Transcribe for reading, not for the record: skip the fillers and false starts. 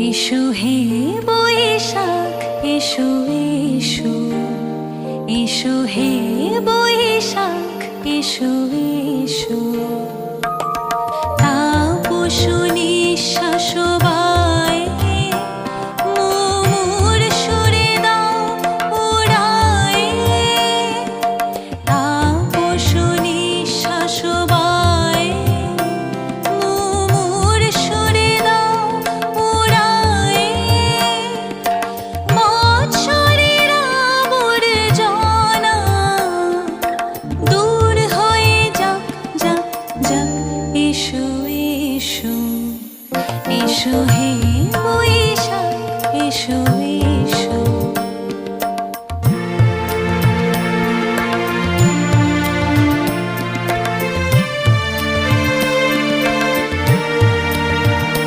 এসো হে বৈশাখ এসো এসো, এসো হে বৈশাখ এসো এসো। তাপস নিঃশ্বাস বায় মুমুর সুরে দাও উড়ায়। তাপস নিঃশ্বাস বায় মুমুর সুরে দাও উড়ায়। বৎসরের আবর্জনা দূর হয়ে যাক যাক যাক। এসো এসো, এসো হে বৈশাখ এসো।